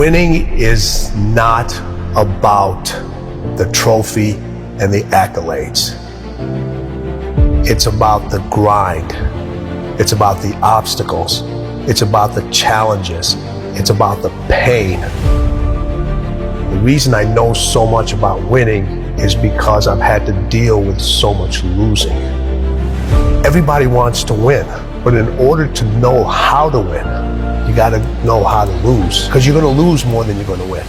Winning is not about the trophy and the accolades. It's about the grind. It's about the obstacles. It's about the challenges. It's about the pain. The reason I know so much about winning is because I've had to deal with so much losing. Everybody wants to win, but in order to know how to win, you got to know how to lose, because you're going to lose more than you're going to win.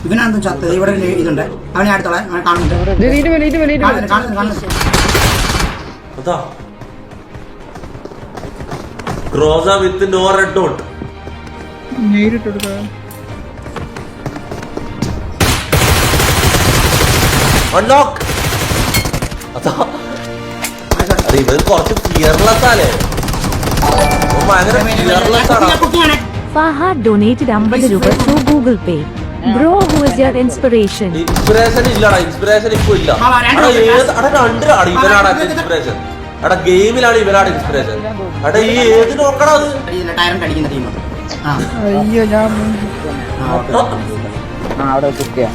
ഇവനാണെന്ന് ചത്തത്. ഇവിടെ ഇതുണ്ട്, അവനെ അടുത്തോളെ കാണുന്നുണ്ട്. Cross with no red dot. Unlock. അതാ ഇവൻ കുറച്ച് fearless ആലേ. ഭയങ്കര ഫിയർലെസ് ആണ്. Fahad donated 50 rupees through Google Pay. Bro, who is your inspiration? Inspiration ഇല്ലടാ, ഇൻസ്പിറേഷൻ ഇപ്പൊ ഇല്ല. രണ്ടാണ് ഇവനാണ് ഇൻസ്പിറേഷൻ. എടാ ഗെയിമിലാണ് ഇവനാണ് ഇൻസ്പിറേഷൻ. എടാ ഈ ഏത് നോക്കടാ അത്. അയ്യോ ഞാൻ അവിടെ കുട്ടിയാ.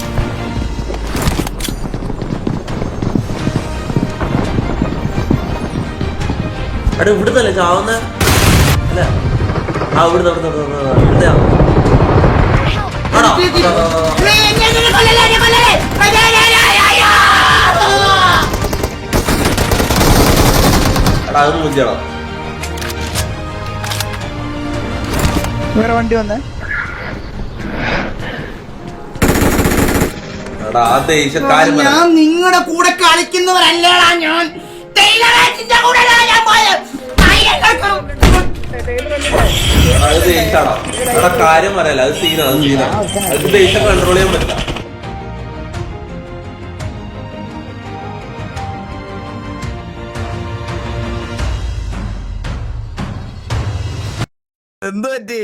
എടാ ഇവിടുന്നല്ലേ ചാവുന്ന അല്ല? ആ ഇവിടുന്ന് അത് മുഞ്ചണം. വേറെ വണ്ടി വന്നേ. എടാ ആ ദേശക്കാരും ഞാൻ നിങ്ങളുടെ കൂടെ കളിക്കുന്നവരല്ലേടാ. ഞാൻ അത് ദേശാണോ? എടാ കാര്യം പറയല്ല, അത് സീനാണ്. അത് ദേശം കൺട്രോൾ ചെയ്യാൻ പറ്റില്ല. എന്ത് പറ്റി?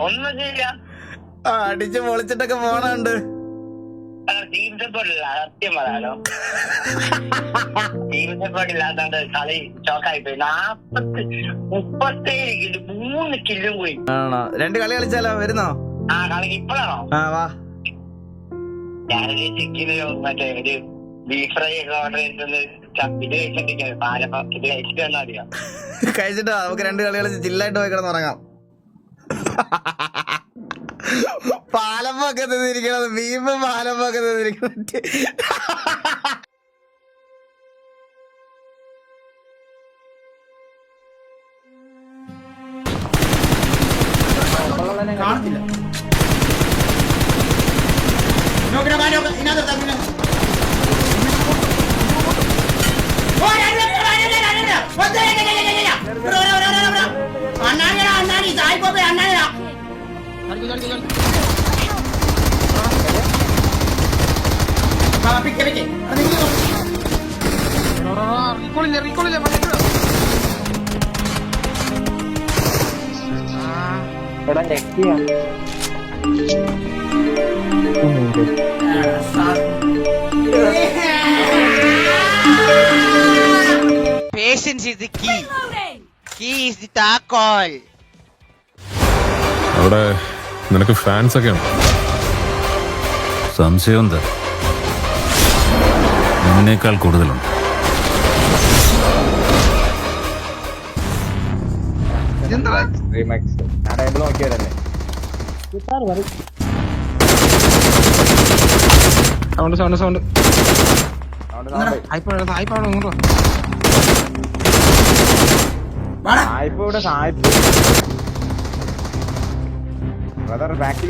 ഒന്നും ചെയ്യില്ല. അടിച്ച് പൊളിച്ചിട്ടൊക്കെ പോണുണ്ട്. ടീം സപ്പോർട്ടില്ല, സത്യം പറയാലോ. ടീം സപ്പോർട്ട് ഇല്ലാത്തോണ്ട് കളി ചോക്കായി പോയി. 37 കില്ല്, 3 കില്ലും പോയി. ആണോ? 2 കളി കളിച്ചാലോ? വരുന്നോ? ആ കളി ഇപ്പോഴാണോ? വാ. ഞാനൊരു ചിക്കന് മറ്റേ ഒരു ബീഫ് ഫ്രൈ ഒക്കെ ഓർഡർ ചെയ്തിട്ട് ഇത് കഴിച്ചിട്ടിരിക്കുന്നത്. പാലപ്പം ഇത് കഴിച്ചിട്ട് വന്നാൽ മതിയോ? കഴിച്ചിട്ടോ? നമുക്ക് 2 കളി കളിച്ച് ചില്ലായിട്ട് പോയി കിടന്നുറങ്ങാം. പാലപ്പൊക്കെ തിന്നിരിക്കണത്, ബീഫ് പാലപ്പൊക്കെ തിന്നിരിക്കണ. കാണത്തില്ല. അണ്ണാടി സായിപ്പോപ്പേ അണ്ണാടിയാ. Patience is the key. Key is the tackle. അവിടെ നിനക്ക് ഫാൻസ് ഒക്കെ ഉണ്ട്? സംശയം എന്താ? ഇതിനേക്കാൾ കൂടുതലുണ്ട്. സൗണ്ട് ബാക്കിൽ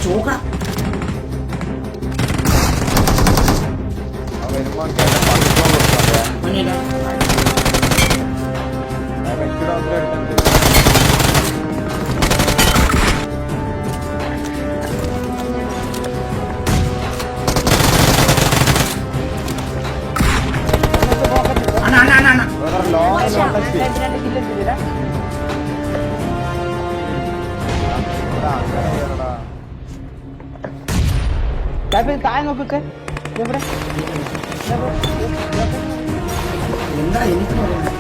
ചോക്ക താഴെ നോക്കൊക്കെ എന്താ എനിക്ക് പറയാം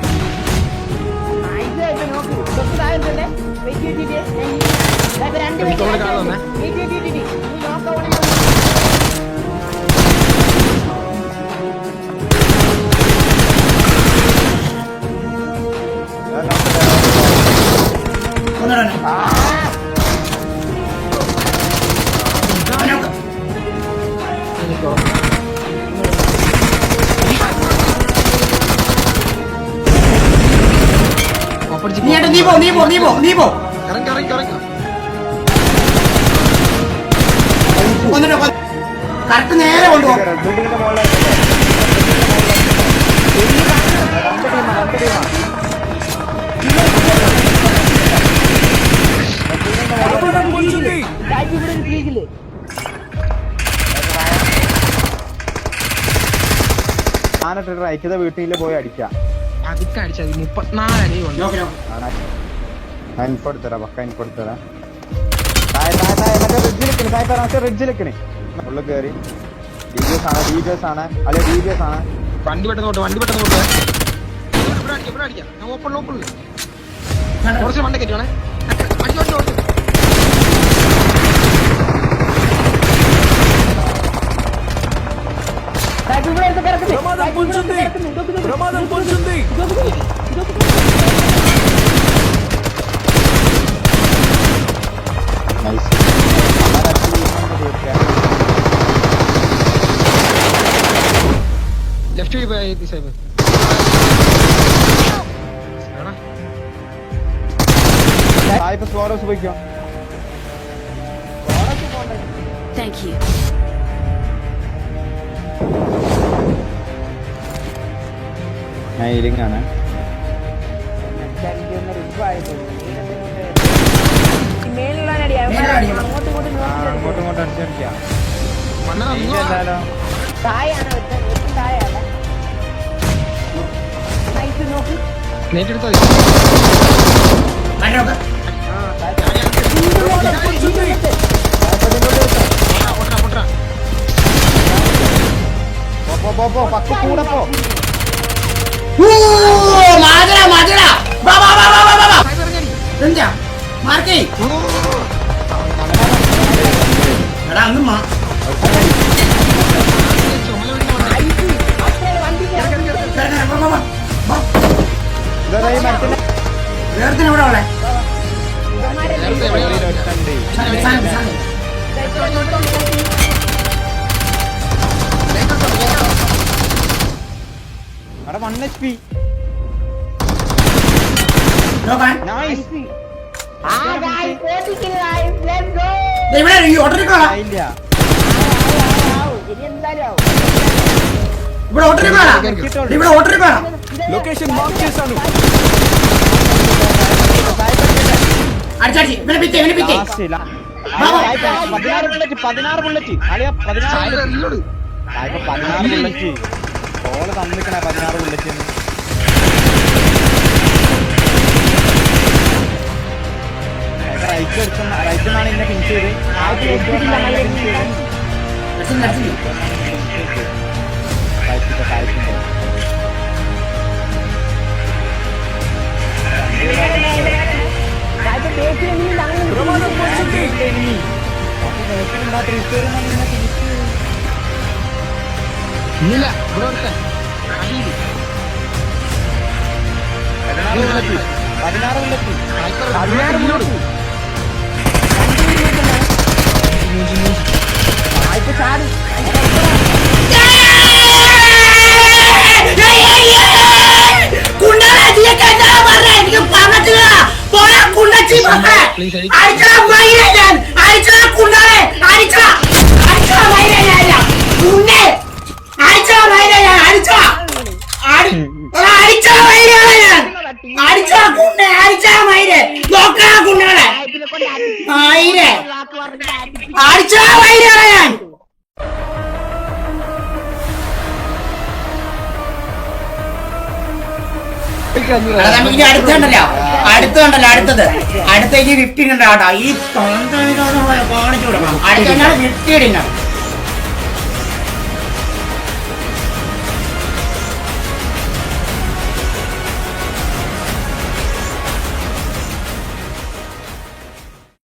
നീ പോ കറക്റ്റ് നേരെ കൊണ്ടുപോകും റൈറ്റ് വീട്ടിൽ പോയി അടിക്കാം ഇൻപെടുത്തരാ പക്ക ഇൻപെടുത്തരാ റിഡ്ജിലെക്കണേ ഉള്ളിൽ കയറി DBS ആണ് അല്ലെ DBS ആണ് വണ്ടി പെട്ടെന്ന് വണ്ടി പെട്ടെന്ന് ഇവിടെ അടിക്കാം ഞാൻ ഓപ്പൺ കുറച്ച് വണ്ടി കയറ്റുവാണേ ലെഫ്റ്റ് പോയി സൈബ് സായിപ്പ് സ്കോറസ് പോയിക്കോ ഞാൻ ഹീലിംഗ് ആണ് അങ്ങോട്ടും ഇങ്ങോട്ടും അടിച്ചടിക്കാം നേറ്റെടുത്താ പത്ത് കൂടെ പോ മാർക്കേ എടാ അന്ന് വേർത്തിനെവിടെ ഉള്ളേ അവിടെ 1 HP ലൊക്കേഷൻ അടിച്ചടിച്ച് ഇവനെ പിറ്റേ 16 ബുള്ളറ്റ് അളിയ 16 ബുള്ളറ്റ് ഓള് തന്നിക്കണേ 16 ബുള്ളറ്റ് റൈറ്റ് നിന്നാണ് ഇന്നെ ഫിനിഷ് ചെയ്ത് ഇല്ല ഇവിടെ ഒരുത്തൻ 16 ബുള്ളറ്റ് അടുത്തുണ്ടല്ലോ അടുത്തേക്ക് 15 ഉണ്ടാവട്ടോ ഈ കാണിച്ചു കൊടുക്കണം അടുത്ത 15 ഇടണം